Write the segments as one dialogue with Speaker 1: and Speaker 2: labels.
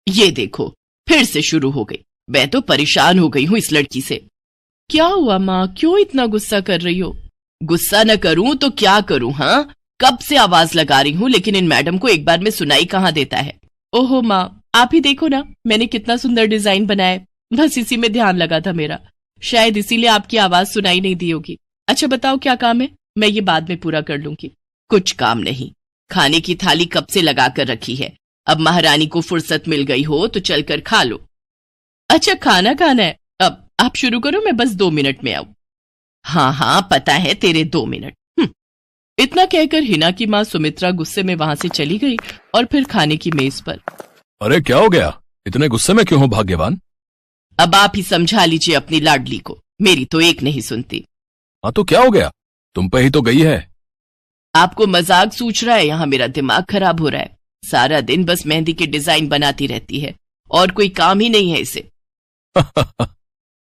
Speaker 1: ये देखो, फिर से शुरू हो गई। मैं तो परेशान हो गई हूँ इस लड़की से। क्या हुआ माँ, क्यों इतना गुस्सा कर रही हो? गुस्सा न करूं तो क्या करूं? हाँ, कब से आवाज लगा रही हूँ, लेकिन इन मैडम को एक बार में सुनाई कहाँ देता है। ओहो माँ, आप ही देखो ना, मैंने कितना सुंदर डिजाइन बनाया, बस इसी में ध्यान लगा था मेरा, शायद इसीलिए आपकी आवाज सुनाई नहीं दी होगी। अच्छा बताओ क्या काम है, मैं ये बाद में पूरा कर लूंगी। कुछ काम नहीं, खाने की थाली कब से लगा कर रखी है, अब महारानी को फुर्सत मिल गई हो तो चलकर खा लो। अच्छा खाना खाना है, अब आप शुरू करो, मैं बस 2 मिनट में आऊं। हाँ हाँ पता है तेरे 2 मिनट। इतना कहकर हिना की माँ सुमित्रा गुस्से में वहां से चली गई और फिर खाने की मेज पर।
Speaker 2: अरे क्या हो गया, इतने गुस्से में क्यों हो भाग्यवान?
Speaker 1: अब आप ही समझा लीजिए अपनी लाडली को, मेरी तो एक नहीं सुनती।
Speaker 2: हाँ तो क्या हो गया, तुम पे ही तो गई है।
Speaker 1: आपको मजाक सूझ रहा है? यहाँ मेरा दिमाग खराब हो रहा है, सारा दिन बस मेहंदी के डिजाइन बनाती रहती है और कोई काम ही नहीं है इसे।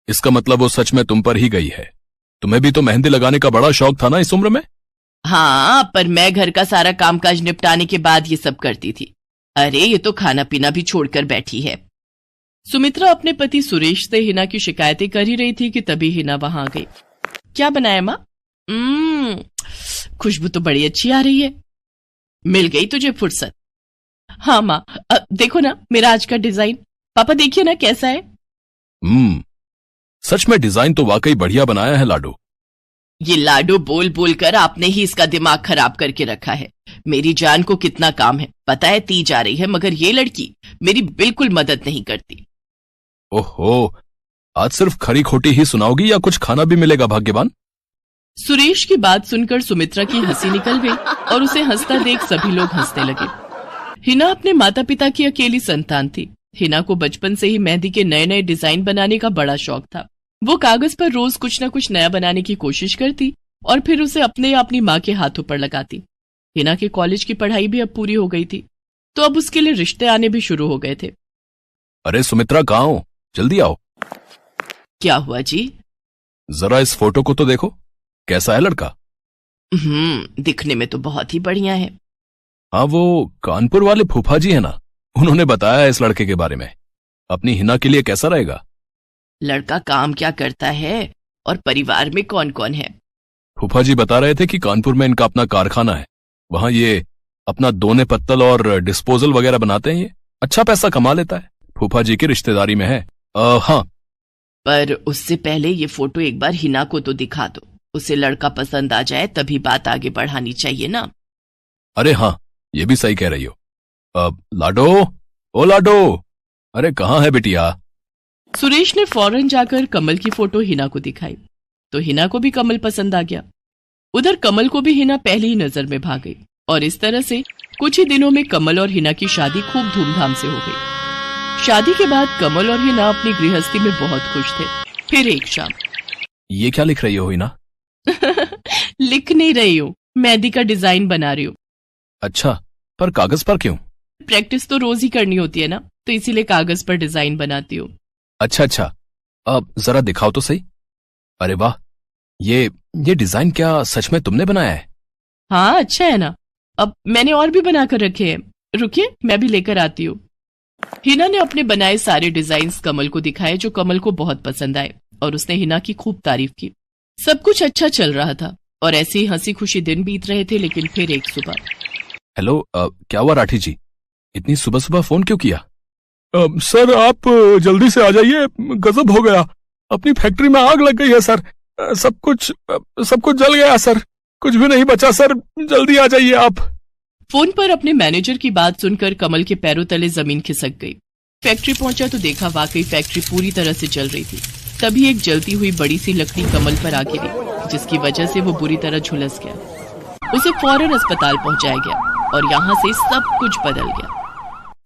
Speaker 2: इसका मतलब वो सच में तुम पर ही गई है। तुम्हें भी तो मेहंदी लगाने का बड़ा शौक था ना इस उम्र में।
Speaker 1: हाँ, पर मैं घर का सारा कामकाज निपटाने के बाद ये सब करती थी। अरे ये तो खाना पीना भी छोड़कर बैठी है। सुमित्रा अपने पति सुरेश से हिना की शिकायतें कर ही रही थी कि तभी हिना वहां आ गई। क्या बनाया माँ? खुशबू तो बड़ी अच्छी आ रही है। मिल गई तुझे फुर्सत? हाँ माँ, देखो ना मेरा आज का डिजाइन, पापा देखिए ना कैसा है।
Speaker 2: सच में डिजाइन तो वाकई बढ़िया बनाया है लाडो।
Speaker 1: ये लाडो बोल बोल कर आपने ही इसका दिमाग खराब करके रखा है। मेरी जान को कितना काम है पता है, ती जा रही है, मगर ये लड़की मेरी बिल्कुल मदद नहीं करती।
Speaker 2: ओहो, आज सिर्फ खरी खोटी ही सुनाओगी या कुछ खाना भी मिलेगा भाग्यवान?
Speaker 1: सुरेश की बात सुनकर सुमित्रा की हंसी निकल गई और उसे हंसता देख सभी लोग हंसने लगे। हिना अपने माता पिता की अकेली संतान थी। हिना को बचपन से ही मेहंदी के नए नए डिजाइन बनाने का बड़ा शौक था। वो कागज पर रोज कुछ न कुछ नया बनाने की कोशिश करती और फिर उसे अपने या अपनी माँ के हाथों पर लगाती। हिना के कॉलेज की पढ़ाई भी अब पूरी हो गई थी, तो अब उसके लिए रिश्ते आने भी शुरू हो गए थे।
Speaker 2: अरे सुमित्रा कहाँ हो, जल्दी आओ।
Speaker 1: क्या हुआ जी?
Speaker 2: जरा इस फोटो को तो देखो, कैसा है लड़का?
Speaker 1: दिखने में तो बहुत ही बढ़िया है।
Speaker 2: हाँ, वो कानपुर वाले फूफा जी है ना, उन्होंने बताया इस लड़के के बारे में। अपनी हिना के लिए कैसा रहेगा?
Speaker 1: लड़का काम क्या करता है और परिवार में कौन कौन है?
Speaker 2: फूफा जी बता रहे थे कि कानपुर में इनका अपना कारखाना है, वहां ये अपना दोने पत्तल और डिस्पोजल वगैरह बनाते हैं। ये अच्छा पैसा कमा लेता है, फूफा जी की रिश्तेदारी में है। हाँ,
Speaker 1: पर उससे पहले ये फोटो एक बार हिना को तो दिखा दो, उसे लड़का पसंद आ जाए तभी बात आगे बढ़ानी चाहिए ना।
Speaker 2: अरे हाँ, ये भी सही कह रही हो। लाडो, ओ लाडो, अरे कहाँ है बिटिया?
Speaker 1: सुरेश ने फौरन जाकर कमल की फोटो हिना को दिखाई तो हिना को भी कमल पसंद आ गया। उधर कमल को भी हिना पहली ही नजर में भाग गई और इस तरह से कुछ ही दिनों में कमल और हिना की शादी खूब धूमधाम से हो गई। शादी के बाद कमल और हिना अपनी गृहस्थी में बहुत खुश थे। फिर एक शाम।
Speaker 2: ये क्या लिख रही हो हिना?
Speaker 1: लिख नहीं रही हूँ, मेहंदी का डिजाइन बना रही हूँ।
Speaker 2: अच्छा, पर कागज पर क्यों?
Speaker 1: प्रैक्टिस तो रोज ही करनी होती है ना, तो इसीलिए कागज पर डिजाइन बनाती हूँ।
Speaker 2: अच्छा, अब जरा दिखाओ तो सही। अरे वाह, ये डिजाइन क्या सच में तुमने बनाया है?
Speaker 1: हाँ अच्छा है ना, अब मैंने और भी बनाकर रखे हैं, रुकिए मैं भी लेकर आती हूँ। हिना ने अपने बनाए सारे डिजाइन्स कमल को दिखाए, जो कमल को बहुत पसंद आए और उसने हिना की खूब तारीफ की। सब कुछ अच्छा चल रहा था और ऐसे ही हंसी खुशी दिन बीत रहे थे। लेकिन फिर एक सुबह।
Speaker 2: हेलो, क्या हुआ राठी जी, इतनी सुबह सुबह फोन क्यों किया? सर आप जल्दी से आ जाइए, गजब हो गया, अपनी फैक्ट्री में आग लग गई है सर, सब कुछ जल गया सर, कुछ भी नहीं बचा सर, जल्दी आ जाइए आप।
Speaker 1: फोन पर अपने मैनेजर की बात सुनकर कमल के पैरों तले जमीन खिसक गई। फैक्ट्री पहुंचा तो देखा वाकई फैक्ट्री पूरी तरह से जल रही थी। तभी एक जलती हुई बड़ी सी लकड़ी कमल पर आ गिरी, जिसकी वजह से वो बुरी तरह झुलस गया। उसे फौरन अस्पताल पहुंचाया गया और यहाँ से सब कुछ बदल गया।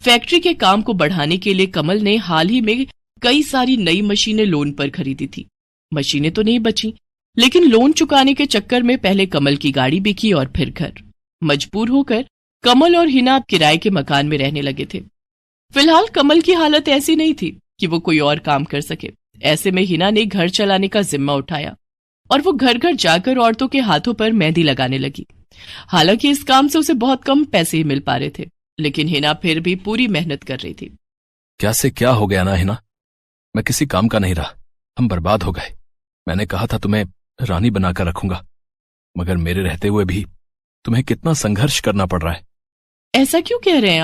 Speaker 1: फैक्ट्री के काम को बढ़ाने के लिए कमल ने हाल ही में कई सारी नई मशीनें लोन पर खरीदी थी। मशीनें तो नहीं बची, लेकिन लोन चुकाने के चक्कर में पहले कमल की गाड़ी बिकी और फिर घर। मजबूर होकर कमल और हिना अब किराए के मकान में रहने लगे थे। फिलहाल कमल की हालत ऐसी नहीं थी कि वो कोई और काम कर सके। ऐसे में हिना ने घर चलाने का जिम्मा उठाया और वो घर घर जाकर औरतों के हाथों पर मेहंदी लगाने लगी। हालांकि इस काम से उसे बहुत कम पैसे ही मिल पा रहे थे, लेकिन हिना फिर भी पूरी मेहनत कर रही थी।
Speaker 2: क्या से क्या हो गया ना हिना, मैं किसी काम का नहीं रहा, हम बर्बाद हो गए। मैंने कहा था तुम्हें रानी बनाकर रखूंगा, मगर मेरे रहते हुए भी तुम्हें कितना संघर्ष करना पड़ रहा है।
Speaker 1: ऐसा क्यों कह रहे हैं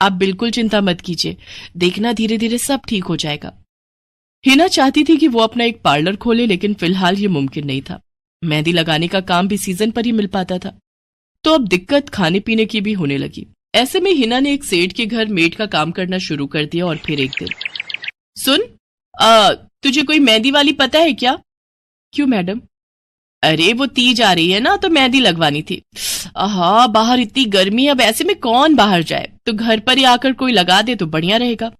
Speaker 1: आप बिल्कुल चिंता मत कीजिए, देखना धीरे धीरे सब ठीक हो जाएगा। हिना चाहती थी कि वो अपना एक पार्लर खोले, लेकिन फिलहाल ये मुमकिन नहीं था। मेहंदी लगाने का काम भी सीजन पर ही मिल पाता था, तो अब दिक्कत खाने पीने की भी होने लगी। ऐसे में हिना ने एक सेठ के घर मेड का काम करना शुरू कर दिया। और फिर एक दिन, सुन, तुझे कोई मेहंदी वाली पता है क्या? क्यों मैडम? अरे वो तीज आ रही है ना, तो मेहंदी लगवानी थी। आहा, बाहर इतनी गर्मी है, अब ऐसे में कौन बाहर जाए, तो घर पर ही आकर कोई लगा दे तो बढ़िया रहेगा।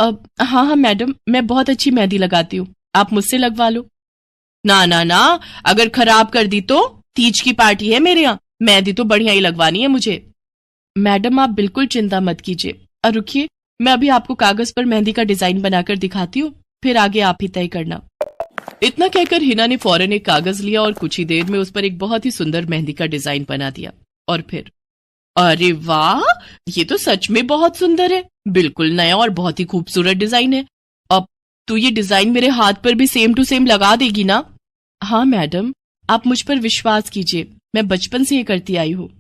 Speaker 1: अब हाँ मैडम, मैं बहुत अच्छी मेहंदी लगाती हूँ, आप मुझसे लगवा लो। ना ना ना, अगर खराब कर दी तो? तीज की पार्टी है मेरे यहाँ, मेहंदी तो बढ़िया ही लगवानी है मुझे। मैडम आप बिल्कुल चिंता मत कीजिए, और रुकिए, मैं अभी आपको कागज पर मेहंदी का डिजाइन बनाकर दिखाती हूँ, फिर आगे आप ही तय करना। इतना कहकर हिना ने फौरन एक कागज लिया और कुछ ही देर में उस पर एक बहुत ही सुंदर मेहंदी का डिजाइन बना दिया। और फिर, अरे वाह, ये तो सच में बहुत सुंदर है, बिल्कुल नया और बहुत ही खूबसूरत डिजाइन है। अब तू ये डिजाइन मेरे हाथ पर भी सेम टू सेम लगा देगी ना? हाँ मैडम, आप मुझ पर विश्वास कीजिए, मैं बचपन से ये करती आई हूँ।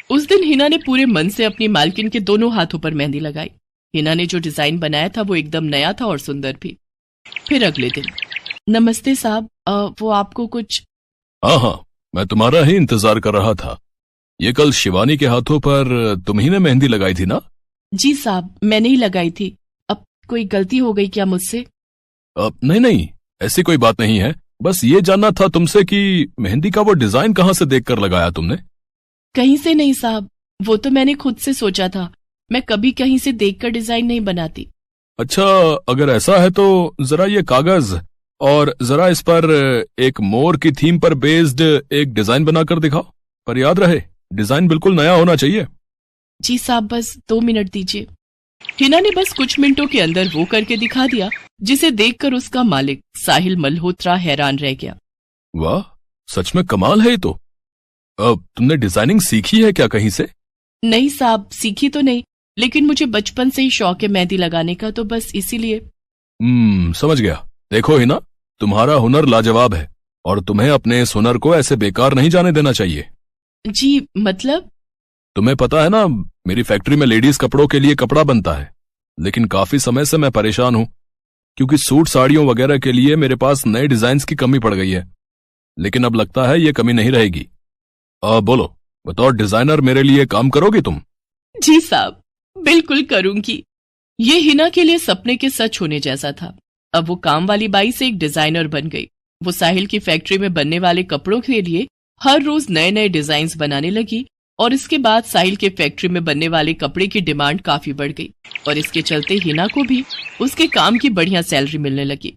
Speaker 1: उस दिन हिना ने पूरे मन से अपनी मालकिन के दोनों हाथों पर मेहंदी लगाई। हिना ने जो डिजाइन बनाया था वो एकदम नया था और सुंदर भी। फिर अगले दिन, नमस्ते साहब, वो आपको कुछ?
Speaker 2: हाँ, मैं तुम्हारा ही इंतजार कर रहा था। ये कल शिवानी के हाथों पर तुम ही ने मेहंदी लगाई थी ना?
Speaker 1: जी साहब, मैंने ही लगाई थी। अब कोई गलती हो गई क्या मुझसे?
Speaker 2: नहीं, ऐसी कोई बात नहीं है। बस ये जानना था तुमसे कि मेहंदी का वो डिजाइन कहाँ से देखकर लगाया तुमने?
Speaker 1: कहीं से नहीं साहब, वो तो मैंने खुद से सोचा था, मैं कभी कहीं से देखकर डिजाइन नहीं बनाती।
Speaker 2: अच्छा, अगर ऐसा है तो जरा ये कागज और जरा इस पर एक मोर की थीम पर बेस्ड एक डिजाइन बनाकर दिखाओ, पर याद रहे डिजाइन बिल्कुल नया होना चाहिए।
Speaker 1: जी साहब, बस 2 मिनट दीजिए। हिना ने बस कुछ मिनटों के अंदर वो करके दिखा दिया, जिसे देखकर उसका मालिक साहिल मल्होत्रा हैरान रह गया।
Speaker 2: वाह, सच में कमाल है ये तो। अब तुमने डिजाइनिंग सीखी है क्या कहीं से?
Speaker 1: नहीं साहब, सीखी तो नहीं, लेकिन मुझे बचपन से ही शौक है मेहंदी लगाने का, तो बस इसीलिए।
Speaker 2: समझ गया। देखो हिना, तुम्हारा हुनर लाजवाब है और तुम्हें अपने इस हुनर को ऐसे बेकार नहीं जाने देना चाहिए।
Speaker 1: जी मतलब?
Speaker 2: तुम्हें पता है ना, मेरी फैक्ट्री में लेडीज कपड़ों के लिए कपड़ा बनता है, लेकिन काफी समय से मैं परेशान हूं, क्योंकि सूट साड़ियों वगैरह के लिए मेरे पास नए डिजाइन्स की कमी पड़ गई है। लेकिन अब लगता है ये कमी नहीं रहेगी। बोलो, बतौर डिजाइनर मेरे लिए काम करोगी तुम?
Speaker 1: जी साहब, बिल्कुल करूंगी। ये हिना के लिए सपने के सच होने जैसा था। अब वो काम वाली बाई से एक डिजाइनर बन गई। वो साहिल की फैक्ट्री में बनने वाले कपड़ों के लिए हर रोज नए नए डिजाइन्स बनाने लगी, और इसके बाद साहिल के फैक्ट्री में बनने वाले कपड़े की डिमांड काफी बढ़ गई, और इसके चलते हिना को भी उसके काम की बढ़िया सैलरी मिलने लगी।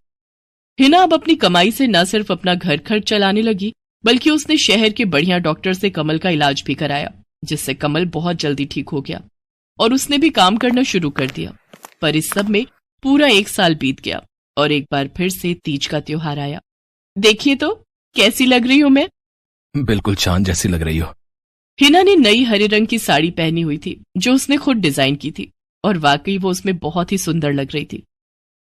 Speaker 1: हिना अब अपनी कमाई से न सिर्फ अपना घर खर्च चलाने लगी, बल्कि उसने शहर के बढ़िया डॉक्टर से कमल का इलाज भी कराया, जिससे कमल बहुत जल्दी ठीक हो गया और उसने भी काम करना शुरू कर दिया। पर इस सब में पूरा 1 साल बीत गया और एक बार फिर से तीज का त्योहार आया। देखिए तो कैसी लग रही हूं मैं?
Speaker 2: बिल्कुल चांद जैसी लग रही हो।
Speaker 1: हिना ने नई हरे रंग की साड़ी पहनी हुई थी, जो उसने खुद डिजाइन की थी, और वाकई वो उसमें बहुत ही सुंदर लग रही थी।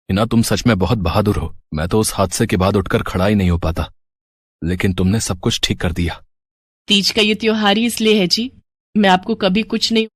Speaker 2: हिना, तुम सच में बहुत बहादुर हो। मैं तो उस हादसे के बाद उठकर खड़ा ही नहीं हो पाता, लेकिन तुमने सब कुछ ठीक कर दिया।
Speaker 1: तीज का ये त्योहार ही इसलिए है जी, मैं आपको कभी कुछ नहीं